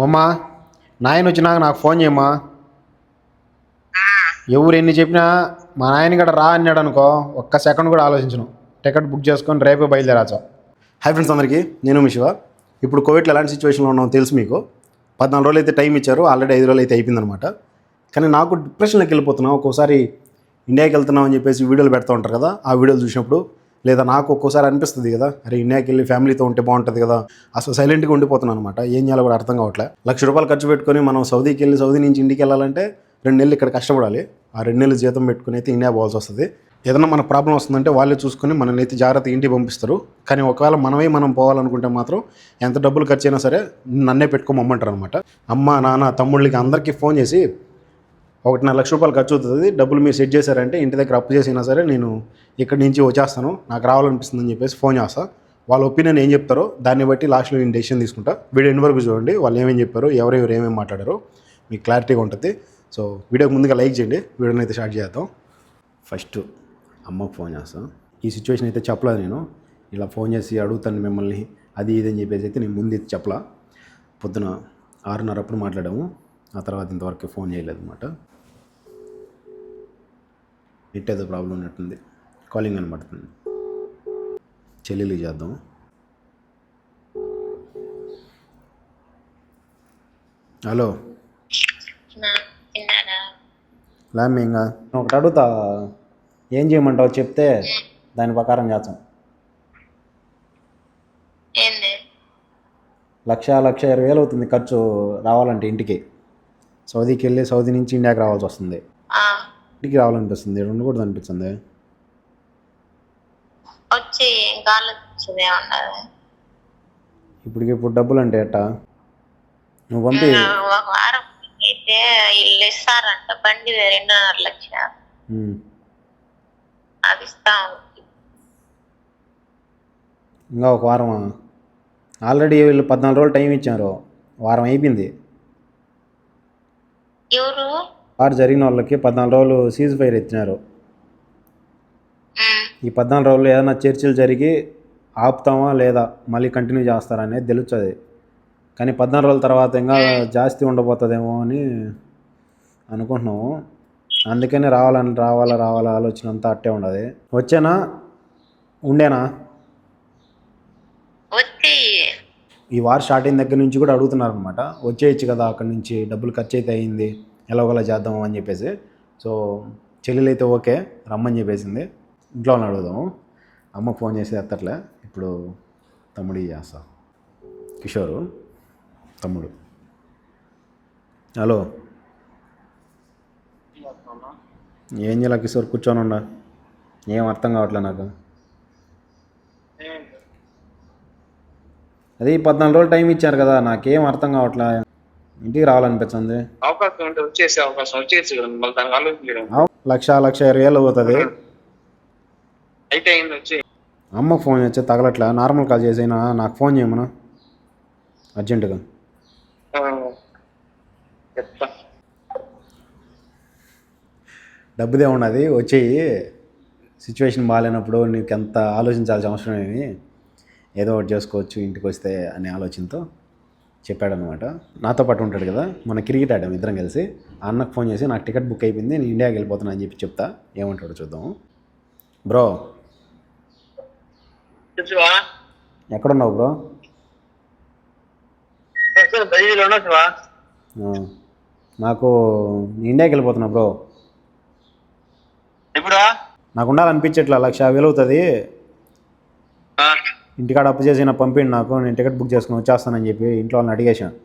ఓమ్మా నాయన వచ్చినాక నాకు ఫోన్ చేయమ్మా. ఎవరు ఎన్ని చెప్పినా మా నాయన గడ రా అన్నాడు అనుకో, ఒక్క సెకండ్ కూడా ఆలోచించను. టికెట్ బుక్ చేసుకొని రేపే బయలుదేరాచా. హాయ్ ఫ్రెండ్స్ అందరికీ, నేను మీ శివ. ఇప్పుడు కోవిడ్లో ఎలాంటి సిచ్యువేషన్లో ఉన్నామో తెలుసు మీకు. 14 రోజులు అయితే టైం ఇచ్చారు, ఆల్రెడీ 5 రోజులు అయితే అయిపోయిందనమాట. కానీ నాకు డిప్రెషన్లోకి వెళ్ళిపోతున్నాం. ఒక్కోసారి ఇండియాకి వెళ్తున్నాం అని చెప్పేసి వీడియోలు పెడతా ఉంటారు కదా, ఆ వీడియోలు చూసినప్పుడు లేదా నాకు ఒక్కోసారి అనిపిస్తుంది కదా, అరే ఇండియాకి వెళ్ళి ఫ్యామిలీతో ఉంటే బాగుంటుంది కదా. అసలు సైలెంట్గా ఉండిపోతున్నాను అనమాట. ఏం చేయాలో కూడా అర్థం కావట్లే. ₹1,00,000 ఖర్చు పెట్టుకొని మనం సౌదీకి వెళ్ళి సౌదీ నుంచి ఇంటికి వెళ్ళాలంటే 2 నెలలు ఇక్కడ కష్టపడాలి. ఆ 2 నెలలు జీతం పెట్టుకుని అయితే ఇండియా పోవాల్సి వస్తుంది. ఏదైనా మన ప్రాబ్లం వస్తుందంటే వాళ్ళే చూసుకొని మనల్ని అయితే జాగ్రత్త ఇంటికి పంపిస్తారు. కానీ ఒకవేళ మనం పోవాలనుకుంటే మాత్రం ఎంత డబ్బులు ఖర్చు అయినా సరే నన్నే పెట్టుకోమంటారు అనమాట. అమ్మ నాన్న తమ్ముళ్ళకి అందరికీ ఫోన్ చేసి ₹1,50,000 ఖర్చు అవుతుంది, డబ్బులు మీరు సెట్ చేశారంటే ఇంటి దగ్గర అప్పు చేసినా సరే నేను ఇక్కడి నుంచి వచ్చేస్తాను, నాకు రావాలనిపిస్తుందని చెప్పేసి ఫోన్ చేస్తా. వాళ్ళ ఒపీనియన్ ఏం చెప్తారో దాన్ని బట్టి లాస్ట్లో నేను డెసిషన్ తీసుకుంటా. వీడియో ఎండ్ వరకు చూడండి, వాళ్ళు ఏమేమి చెప్పారు, ఎవరెవరు ఏమేమి మాట్లాడారో మీకు క్లారిటీగా ఉంటుంది. సో వీడియోకి ముందుగా లైక్ చేయండి. వీడియోని అయితే స్టార్ట్ చేద్దాం. ఫస్ట్ అమ్మకు ఫోన్ చేస్తాను. ఈ సిచ్యువేషన్ అయితే చెప్పలేదు నేను. ఇలా ఫోన్ చేసి అడుగుతాను మిమ్మల్ని అది ఇది అని చెప్పేసి అయితే నేను ముందు అయితే చెప్పలా. పొద్దున 6:30 అప్పుడు మాట్లాడాము. ఆ తర్వాత ఇంతవరకు ఫోన్ చేయలేదు అనమాట. నెట్ ఏదో ప్రాబ్లం ఉన్నట్టుంది, కాలింగ్ అని పడుతుంది. చెల్లెలికి చేద్దాం. హలో లేమ్మ, ఇంకా ఒకటి అడుగుతా, ఏం చేయమంటావు చెప్తే దాని ప్రకారం చేస్తాం. 1,20,000 అవుతుంది ఖర్చు రావాలంటే ఇంటికి. సౌదీకి వెళ్ళి సౌదీ నుంచి ఇండియాకి రావాల్సి వస్తుంది. ఇంటికి రావాలనిపిస్తుంది, ఉండకూడదు అనిపిస్తుంది. ఇప్పుడు డబ్బులు అంటే ఎట్టా? నువ్వు పంపి అయితే ఇల్లు ఇస్తారంట, బండి 2.5 లక్షలు అది ఇస్తాం. ఇంకా ఒక వారమా? ఆల్రెడీ వీళ్ళు 14 రోజులు టైం ఇచ్చారు, వారం అయిపోయింది. ఎవరు వారు జరిగిన వాళ్ళకి 14 రోజులు సీజ్ ఫైర్ ఎత్తినారు. ఈ 14 రోజులు ఏదైనా చర్చలు జరిగి ఆపుతామా లేదా మళ్ళీ కంటిన్యూ చేస్తారనేది తెలుస్తుంది. కానీ 14 రోజుల తర్వాత ఇంకా జాస్తి ఉండబోతుందేమో అని అనుకుంటున్నాము. అందుకని రావాలా ఆలోచన అంతా అట్టే ఉండదు. వచ్చేనా ఉండేనా? ఈ వార్ స్టార్ట్ అయిన దగ్గర నుంచి కూడా అడుగుతున్నారు అనమాట, వచ్చేయచ్చు కదా అక్కడి నుంచి, డబ్బులు ఖర్చు అయితే అయింది, ఎలాగోలా చేద్దాము అని చెప్పేసి. సో చెల్లెలు అయితే ఓకే రమ్మని చెప్పేసింది. ఇంట్లో అడుగుదాము. అమ్మకు ఫోన్ చేసి ఎత్తట్లే. ఇప్పుడు తమ్ముడికి చేస్తా. కిషోరు తమ్ముడు. హలో, ఏం చేయాలి కిషోర్? కూర్చొని ఉండ, ఏం అర్థం కావట్లే నాకు. అది 14 రోజులు టైం ఇచ్చారు కదా, నాకేం అర్థం కావట్లే. ఇంటికి రావాలనిపించింది. అవకాశం ఉంటే వచ్చేసి అవకాశం వచ్చేసి ₹1,20,000 అవుతుంది. అయితే అయింది వచ్చి. అమ్మకు ఫోన్ చేస్తే తగలట్లే. నార్మల్ కాల్ చేసైనా నాకు ఫోన్ చేయమన్నా అర్జెంటుగా. డబ్బుదే ఉన్నది, వచ్చేయి. సిచ్యువేషన్ బాగాలేనప్పుడు నీకు ఎంత ఆలోచించాల్సిన అవసరం ఏమి, ఏదో ఒకటి చేసుకోవచ్చు ఇంటికి వస్తే అనే ఆలోచనతో చెప్పాడనమాట. నాతో పాటు ఉంటాడు కదా, మన క్రికెట్ ఆడాము ఇద్దరం కలిసి. ఆ అన్నకు ఫోన్ చేసి నాకు టికెట్ బుక్ అయిపోయింది, నేను ఇండియాకి వెళ్ళిపోతున్నా అని చెప్పి చెప్తా. ఏమంటాడో చూద్దాము. బ్రో ఎక్కడున్నావు బ్రో? నాకు ఇండియాకి వెళ్ళిపోతున్నా బ్రో. నాకు ఉండాలనిపించట్లా. 1,50,000 అవుతుంది, ఇంటికాడ అప్పు చేసి పంపిండి నాకు, నేను టికెట్ బుక్ చేసుకుని వచ్చేస్తానని చెప్పి ఇంట్లో వాళ్ళని అడిగేసాను.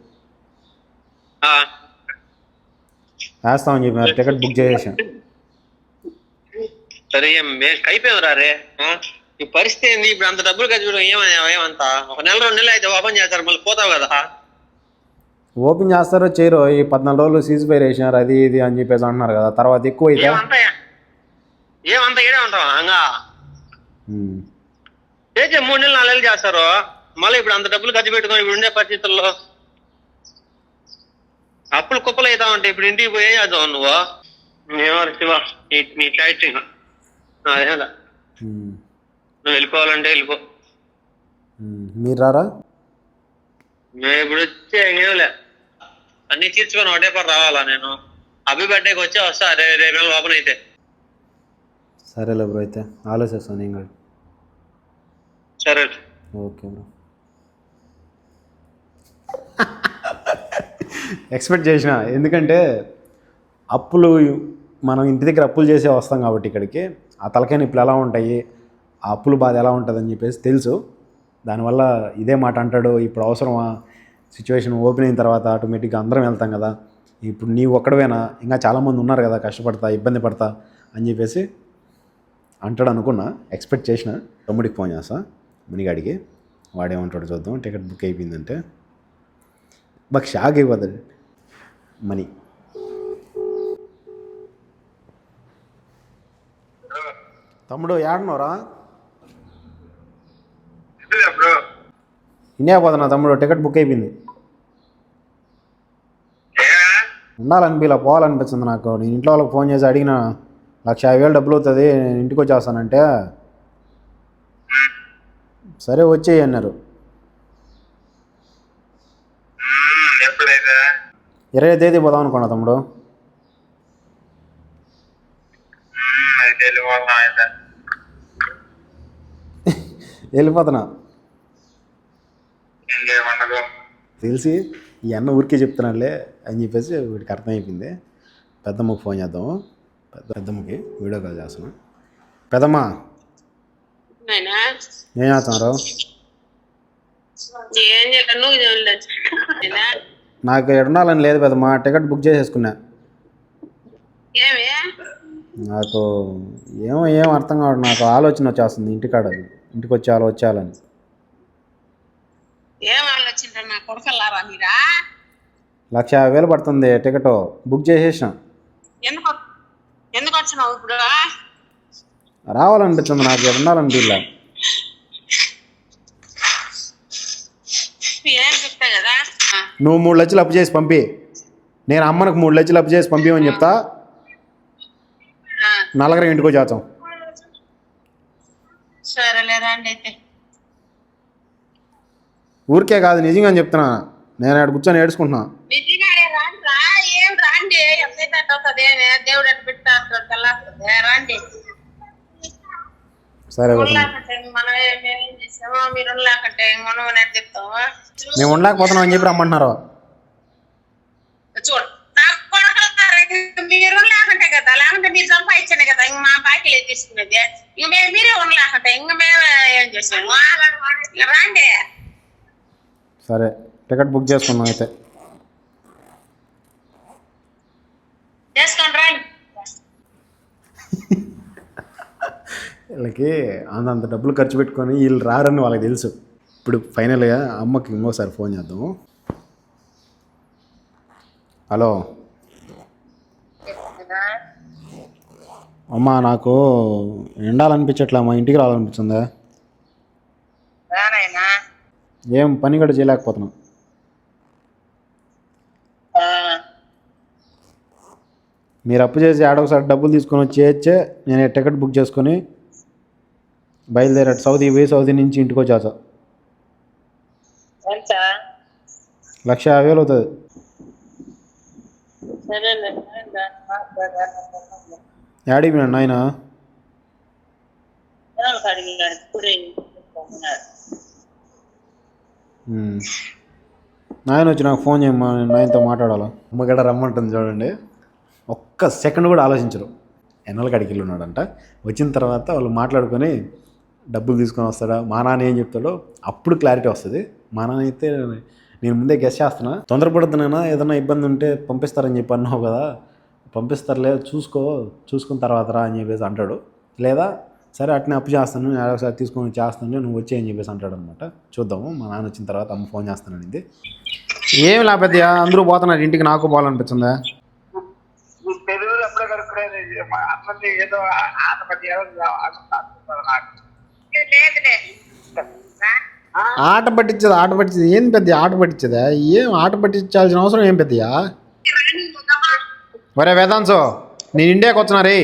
వేస్తామని చెప్పి టికెట్ బుక్ చేసేసాను. సరే అయిపోయింది రే. ఈ పరిస్థితి ఏంది ఇప్పుడు? అంత డబ్బులు ఖర్చు ఏమంతా? 1 నెల 2 నెలలు అయితే ఓపెన్ చేస్తారు, మళ్ళీ పోతావు కదా. ఓపెన్ చేస్తారో చేయరో, ఈ 14 రోజులు సీజ్ ఫైర్ వేసినారు అది ఇది అని చెప్పేసి అంటున్నారు కదా. తర్వాత ఎక్కువ అయితే ఏమంతా ఏడే ఉంటావా? హంగా చేసే 3 నెలలు 4 నెలలు చేస్తారు, మళ్ళీ ఇప్పుడు అంత డబ్బులు ఖర్చు పెట్టుకొని ఇప్పుడు ఉండే పరిస్థితుల్లో అప్పులు కుప్పలు అవుతా ఉంటాయి. ఇప్పుడు ఇంటికి పోయి ఏం చేద్దాం నువ్వు? శివ నీ ఫ్లైట్ అదేలా నువ్వు వెళ్ళిపోవాలంటే వెళ్ళిపో. మీరు రారా? మేము ఇప్పుడు వచ్చే ఏమిలే, అన్ని తీర్చుకొని ఒకటే పని రావాలా నేను? అభి బర్త్డేకి వచ్చి వస్తా రేపు ఓపెన్ అయితే. సరేలే బ్రో, అయితే ఆలోచిస్తాను నేను కూడా. సరే. Okay bro. ఎక్స్పెక్ట్ చేసిన, ఎందుకంటే అప్పులు మనం ఇంటి దగ్గర అప్పులు చేసే వస్తాం కాబట్టి ఇక్కడికి ఆ తలకాయ నొప్పులు ఎలా ఉంటాయి, ఆ అప్పుల బాధ ఎలా ఉంటుందని చెప్పేసి తెలుసు. దానివల్ల ఇదే మాట అంటాడు. ఇప్పుడు అవసరమా? సిచ్యువేషన్ ఓపెన్ అయిన తర్వాత ఆటోమేటిక్గా అందరం వెళ్తాం కదా, ఇప్పుడు నీవు ఒక్కడవేనా, ఇంకా చాలామంది ఉన్నారు కదా కష్టపడతా ఇబ్బంది పడతా అని చెప్పేసి అంటాడు అనుకున్నా, ఎక్స్పెక్ట్ చేసిన. తమ్ముడికి ఫోన్ చేస్తా, మునిగాడికి, వాడేమంటాడు చూద్దాం. టికెట్ బుక్ అయిపోయిందంటే బాగా షాక్ అయిపోతాడు మనీ. తమ్ముడు ఏడనోరా? ఇండియా పోతున్నా తమ్ముడు, టికెట్ బుక్ అయిపోయింది. ఉండాలనిపిలా, పోవాలనిపించింది నాకు. నేను ఇంట్లో వాళ్ళకి ఫోన్ చేసి అడిగిన 1,50,000 డబ్బులు అవుతుంది, నేను ఇంటికి వచ్చేస్తానంటే సరే వచ్చేయి అన్నారు. 20వ తేదీ పోదాం అనుకున్నా తమ్ముడు. వెళ్ళిపోతున్నా. తెలిసి ఈ అన్న ఊరికే చెప్తున్నాడులే అని చెప్పేసి వీడికి అర్థమైపోయింది. పెద్దమ్మకి ఫోన్ చేద్దాము. పెద్దమ్మకి వీడియో కాల్ చేస్తున్నా. పెద్దమ్మ ఏం చేస్తున్నారు? నాకు ఎడుండాలని లేదు పెద్దమ్మా, టికెట్ బుక్ చేసేసుకున్నా. నాకు ఏం అర్థం కావడం, నాకు ఆలోచన వచ్చేస్తుంది ఇంటికాడ, ఇంటికి వచ్చేయాలని. ఏం ఆలోచన నా కొడుకల్లారా మీరా? 1,50,000 పడుతుంది, టికెట్ బుక్ చేసేసిన. ఎందుకు వచ్చినావు ఇప్పుడు? రావాలనిపించింది నాకు, ఉండాలనిపిల్ల. ఏం చెప్తా కదా, నువ్వు 3 లక్షలు అప్పు చేసి పంపి, నేను అమ్మనికి 3 లక్షలు అప్పు చేసి పంపించమని చెప్తా. నలుగురు ఇంటికి వచ్చేస్తాం. సరేలే రండి అయితే. ఊరికే కాదు, నిజంగా చెప్తున్నా. నేను అక్కడ కూర్చొని ఏడుచుకుంటున్నా. నిజంగానే రా, ఏం రండి, ఎప్పుడైతే అవుతుంది దేవుడు ఎట్లా పెట్టా రండి. సరే మనం ఏం చేసామో మీరు ఉండలేకంటే మనం చెప్తాము. మేము ఉండలేకపోతున్నాం అని చెప్పి రమ్మంటున్నారు. చూడు మీరు ఉండలేకంటే కదా, లేకుంటే మీరు సంపాదించండి కదా, ఇంక మా బాకీలు తీసుకునేది. ఇంక మీరే ఉండలేకంటే ఇంక మేము ఏం చేసాము. రండి. సరే టికెట్ బుక్ చేసుకున్నాం అయితే. చేసుకోండి రండి. వీళ్ళకి అంత డబ్బులు ఖర్చు పెట్టుకొని వీళ్ళు రారని వాళ్ళకి తెలుసు. ఇప్పుడు ఫైనల్గా అమ్మకి ఇంకోసారి ఫోన్ చేద్దాము. హలో అమ్మ, నాకు ఎండాలనిపించట్లే, మా ఇంటికి రావాలనిపించిందా? ఏం పని కూడా చేయలేకపోతున్నాం. మీరు అప్పు చేసి ఆడొకసారి డబ్బులు తీసుకొని వచ్చేయచ్చే, నేను టికెట్ బుక్ చేసుకొని బయలుదేరాడు. సౌదీ పోయి సౌదీ నుంచి ఇంటికి వచ్చేసా. 1,50,000 అవుతుంది. యాడికి పోయినాడు నాయన? నాయన వచ్చి నాకు ఫోన్ చేయమ్మా, నేను నాయనతో మాట్లాడాలా. అమ్మగడ రమ్మంటుంది చూడండి. ఒక్క సెకండ్ కూడా ఆలోచించరు. ఎన్నెలకి అడిగి ఉన్నాడంట. వచ్చిన తర్వాత వాళ్ళు మాట్లాడుకొని డబ్బులు తీసుకొని వస్తాడా, మా నాన్న ఏం చెప్తాడో అప్పుడు క్లారిటీ వస్తుంది. మా నాన్న అయితే నేను ముందే గెస్ చేస్తున్నా. తొందరపడుతున్నానా, ఏదైనా ఇబ్బంది ఉంటే పంపిస్తారని చెప్పి అన్నావు కదా, పంపిస్తారులే చూసుకున్న తర్వాత రా అని చెప్పేసి అంటాడు. లేదా సరే అట్నే అప్పు చేస్తాను, నేను ఒకసారి తీసుకొని చేస్తాను, నువ్వు వచ్చే అని చెప్పేసి అంటాడు అనమాట. చూద్దాము. మా నాన్న వచ్చిన తర్వాత అమ్మ ఫోన్ చేస్తానండి. ఏమి లేకపోతే అందరూ పోతున్నారు ఇంటికి, నాకు పోవాలనిపించిందా? ఆట పట్టించేది ఏంది పెద్ద ఆట పట్టించేదా? ఏం ఆట పట్టించాల్సిన అవసరం ఏం పెద్దయా? మరే వేదాంశో, నేను ఇండియాకి వచ్చినారే,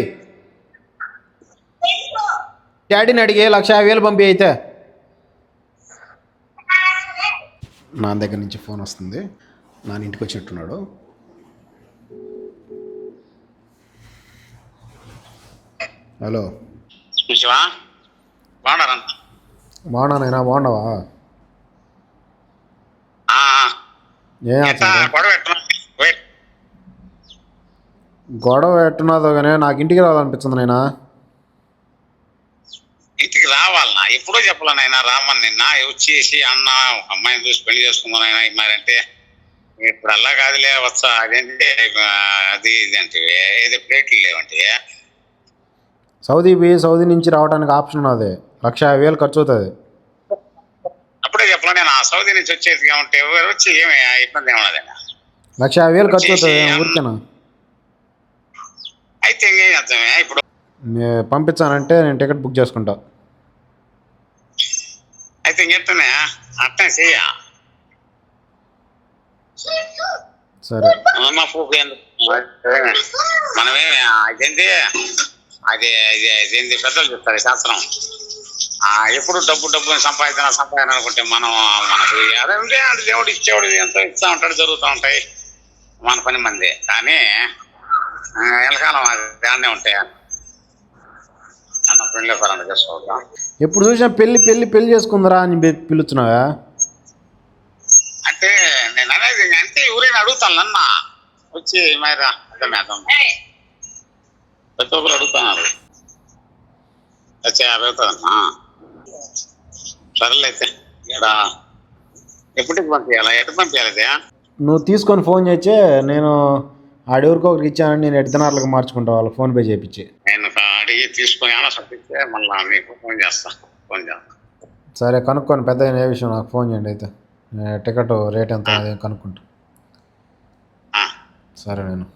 డాడీని అడిగి 1,50,000 పంపి. అయితే నా దగ్గర నుంచి ఫోన్ వస్తుంది. నాన్న ఇంటికి వచ్చినట్టున్నాడు. హలో శివా, బాగున్నారా? బాగున్నానైనా, బాగున్నావా? ఏం గొడవ ఎట్టున్నదో కానీ నాకు ఇంటికి రావాలనిపించింది నైనా. ఇంటికి రావాలనా? ఎప్పుడో చెప్పాల నాయన రామని. నిన్న వచ్చేసి అన్న ఒక అమ్మాయిని చూసి పెళ్లి చేసుకుందాం నాయన మరంటే ఇప్పుడు అలా కాదులే వచ్చా. అదేంటి అది ఇదంటే ఏదో ప్లేట్లు లేవంటే సౌదీ నుంచి రావడానికి ఆప్షన్ ఉన్నది. 1,50,000 ఖర్చు అవుతుంది. అప్పుడే చెప్పాల నేను ఆ సౌదీ నుంచి వచ్చేసి ఉంటే వచ్చి ఏమి ఇబ్బంది ఏమన్నదైనా 1,50,000 ఖర్చు అవుతుంది ఊరికేనా? అయితే ఇంకేం చేద్దామే ఇప్పుడు? పంపించానంటే నేను టికెట్ బుక్ చేసుకుంటా. అయితే ఇంకెత్తనే అట్నే చెయ్య. సరే మనమేమి అదేంటి అదేంటి పెద్దలు చెప్తారు శాస్త్రం. ఎప్పుడు డబ్బు సంపాదన అనుకుంటే మనం మనకు అదే అంటే దేవుడు ఇచ్చేవాడు ఎంతో ఇస్తూ ఉంటాడు, జరుగుతూ ఉంటాయి మన పని మంది. కానీ ఎలకాలం దాన్నే ఉంటాయి అన్న పెళ్ళి పరంగా చేసుకోవద్దాం. ఎప్పుడు చూసినా పెళ్లి చేసుకుందరా అని పిలుచున్నావా? అంటే నేను అనేది అంతే ఊరైనా అడుగుతాను నన్న వచ్చి మరి అర్థమేద్దాం. ప్రతి ఒక్కరు అడుగుతున్నారు. వచ్చి 50 అవుతుందన్నా. సరేలే అయితే ఇక్కడ ఎప్పటికి పంపించాలా? ఎటు పంపించాలి? నువ్వు తీసుకొని ఫోన్ చేస్తే నేను ఆడెవరికో ఒకరికి ఇచ్చానని నేను ఎడ్తనార్లకు మార్చుకుంటా, వాళ్ళకి ఫోన్పే చేయించి. నేను అడిగి తీసుకొని ఆలోచన మళ్ళీ మీకు ఫోన్ చేస్తా. సరే కనుక్కొని పెద్ద ఏ విషయం నాకు ఫోన్ చేయండి. అయితే టికెట్ రేట్ ఎంత అదే కనుక్కుంటా. సరే నేను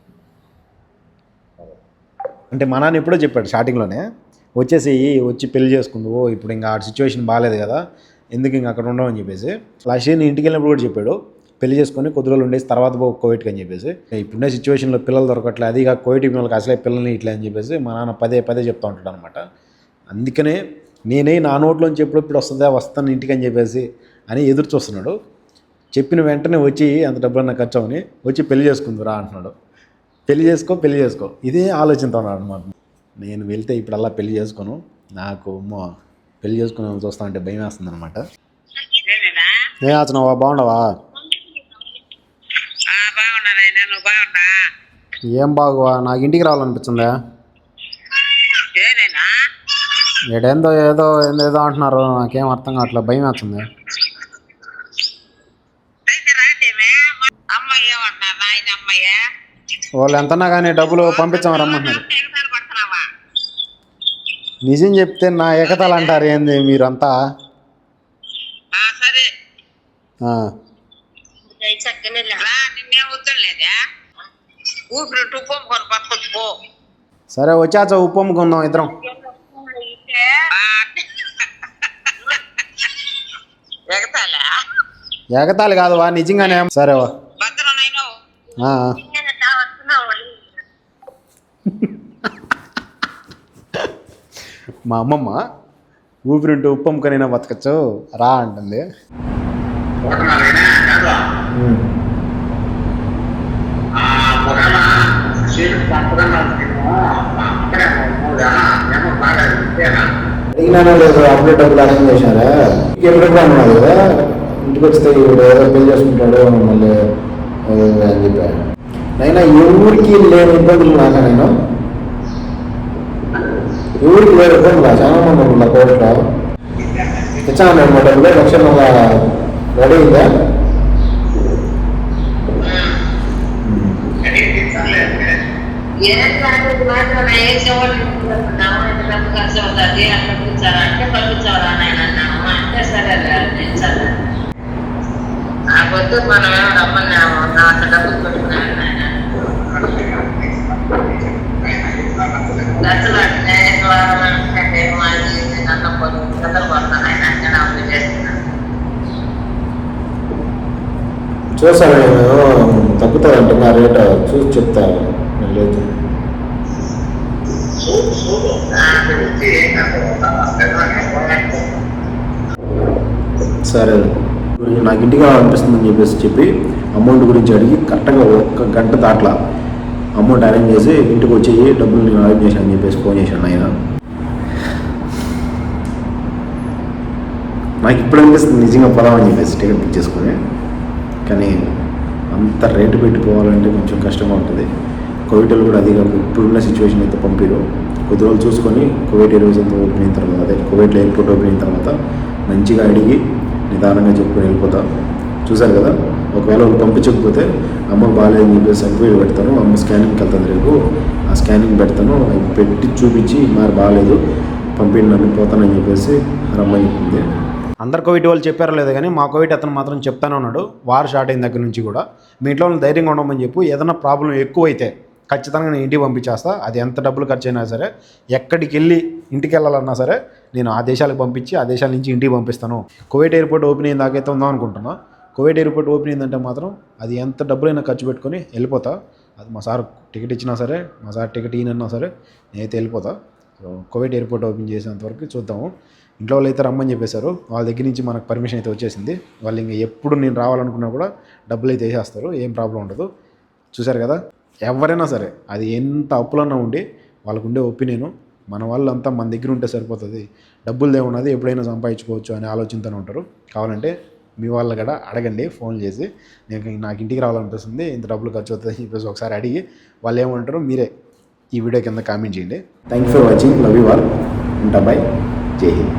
అంటే మా నాన్న ఎప్పుడో చెప్పాడు స్టార్టింగ్లోనే, వచ్చి పెళ్లి చేసుకుందు, ఇప్పుడు ఇంకా ఆ సిచ్యువేషన్ బాగాలేదు కదా, ఎందుకు ఇంకా అక్కడ ఉండవు అని చెప్పేసి. లాస్ట్ ఇయర్ నేను ఇంటికి వెళ్ళినప్పుడు కూడా చెప్పాడు, పెళ్లి చేసుకొని కొద్ది రోజులు ఉండేసి తర్వాత కోవిడ్కి అని చెప్పేసి. ఇప్పుడున్న సిచ్యువేషన్లో పిల్లలు దొరకట్లే, అది ఇక కోవిడ్ వాళ్ళకి అసలే పిల్లల్ని ఇట్లా అని చెప్పేసి మా నాన్న పదే చెప్తూ ఉంటాడు అనమాట. అందుకనే నేనే నా నోట్లోంచి ఎప్పుడెప్పుడు వస్తాను ఇంటికి అని చెప్పేసి అని ఎదురు చూస్తున్నాడు. చెప్పిన వెంటనే వచ్చి అంత డబ్బులన్నా ఖర్చు అవని వచ్చి పెళ్లి చేసుకుందురా అంటున్నాడు. పెళ్లి చేసుకో ఇదే ఆలోచనతో ఉన్నాడు అనమాట. నేను వెళ్తే ఇప్పుడు అలా పెళ్లి చేసుకోను, నాకు పెళ్లి చేసుకుని చూస్తా అంటే భయం వేస్తుంది అనమాట. ఏం ఆచనవా? బాగున్నావా? ఏం బాగువా? నాకు ఇంటికి రావాలనిపించిందా? ఏదో అంటున్నారు, నాకేం అర్థం కావట్లే, భయం వేస్తుంది. వాళ్ళు ఎంతన్నా కానీ డబ్బులు పంపించాము రమ్మంటున్నారు. నిజం చెప్తే నా ఎగతాలు అంటారు ఏంది మీరంతా? సరే వచ్చాచా ఉప్పు అమ్ముకుందాం ఇద్దరం. ఎగతాళి కాదువా, నిజంగానే. సరేవా. మా అమ్మమ్మ ఊపిరింటూ ఉప్పు అమ్ముకనైనా బతకచ్చు రా అంటుంది. అడిగినానో లేదు, అప్పుడే డబ్బులు అరేంజ్ చేశారా? ఎప్పుడెప్పుడు అన్నాడు కదా, ఇంటికి వస్తే ఏదో పెళ్లి చేసుకుంటాడు మళ్ళీ అని చెప్పాను. నైనా ఎవరికి లేని ఇబ్బందులు నాక, నేను ఎవరికి లేని ఇబ్బందులు చాలా మంది ఉన్నా కోర్టులో ఇచ్చాను అనమాట. డబ్బులు లక్షణంగా రెడీ అయిందా? మనం రమ్మన్నాము, అంత డబ్బులు పెట్టుకున్నాను చూసాను నేను, తగ్గుతారంట నా రేట్ చూసి చెప్తాను. లేదు సరే నాకు ఇంటికి అనిపిస్తుందని చెప్పి అమౌంట్ గురించి అడిగి కరెక్ట్గా 1 గంట దాట్లా అమౌంట్ అరేంజ్ చేసి ఇంటికి వచ్చి డబ్బులు నేను అరేంజ్ చేశాను అని చెప్పేసి ఫోన్ చేశాను ఆయన. నాకు ఇప్పుడు అనిపిస్తుంది నిజంగా పోదామని చెప్పేసి టికెట్ బుక్ చేసుకుని, కానీ అంత రేటు పెట్టుకోవాలంటే కొంచెం కష్టంగా ఉంటుంది. కోవిడ్లో కూడా అది ఇప్పుడున్న సిచ్యువేషన్ అయితే పంపిరు. కొద్ది రోజులు చూసుకొని కువైట్ ఎయిర్వేస్ అంతా ఓపెన్ అయిన తర్వాత, అదే కువైట్లో ఎయిర్పోర్ట్ ఓపెన్ అయిన తర్వాత మంచిగా అడిగి నిదానంగా చెప్పుకొని వెళ్ళిపోతా. చూశారు కదా, ఒకవేళ వాళ్ళు పంపించకపోతే అమ్మకు బాగాలేదని చెప్పేసి ఎంక్వైరీ పెడతాను, అమ్మ స్కానింగ్కి వెళ్తాను, రేపు ఆ స్కానింగ్ పెడతాను, అవి పెట్టి చూపించి మరి బాగాలేదు పంపిండి నన్ను పోతానని చెప్పేసి రమ్మని చెప్పింది. అందరు కోవిడ్ వాళ్ళు చెప్పారో లేదు కానీ మా కోవిడ్ అతను మాత్రం చెప్తానే ఉన్నాడు. వార్ స్టార్ట్ అయిన దగ్గర నుంచి కూడా మీ ఇంట్లో వాళ్ళని ధైర్యంగా ఉండమని చెప్పు, ఏదైనా ప్రాబ్లం ఎక్కువైతే ఖచ్చితంగా నేను ఇంటికి పంపించేస్తా. అది ఎంత డబ్బులు ఖర్చు అయినా సరే, ఎక్కడికి వెళ్ళి ఇంటికి వెళ్ళాలన్నా సరే నేను ఆ దేశాలకు పంపించి ఆ దేశాల నుంచి ఇంటికి పంపిస్తాను. కువైట్ ఎయిర్పోర్ట్ ఓపెన్ అయిన దాకైతే ఉందాం అనుకుంటున్నా. కువైట్ ఎయిర్పోర్ట్ ఓపెన్ అయిందంటే మాత్రం అది ఎంత డబ్బులైనా ఖర్చు పెట్టుకొని వెళ్ళిపోతా. అది మా సార్ టికెట్ ఇచ్చినా సరే, మా సార్ టికెట్ ఈయనన్నా సరే నేనైతే వెళ్ళిపోతా. సో కువైట్ ఎయిర్పోర్ట్ ఓపెన్ చేసేంతవరకు చూద్దాము. ఇంట్లో వాళ్ళు అయితే రమ్మని చెప్పేశారు, వాళ్ళ దగ్గర నుంచి మనకు పర్మిషన్ అయితే వచ్చేసింది. వాళ్ళు ఇంకా ఎప్పుడు నేను రావాలనుకున్నా కూడా డబ్బులు అయితే వేసేస్తారు, ఏం ప్రాబ్లం ఉండదు. చూశారు కదా, ఎవరైనా సరే అది ఎంత అప్పులన్నా ఉండి వాళ్ళకు ఉండే ఒపీనియను, మన వాళ్ళంతా మన దగ్గర ఉంటే సరిపోతుంది, డబ్బులు ఏమున్నది ఎప్పుడైనా సంపాదించుకోవచ్చు అనే ఆలోచనతోనే ఉంటారు. కావాలంటే మీ వాళ్ళు కూడా అడగండి ఫోన్ చేసి, నాకు ఇంటికి రావాలనిపిస్తుంది, ఇంత డబ్బులు ఖర్చు అవుతుంది అని చెప్పేసి ఒకసారి అడిగి వాళ్ళు ఏమంటారో మీరే ఈ వీడియో కింద కామెంట్ చేయండి. Thank you for watching, love you all, ఉంటా, బై, జై హింద్.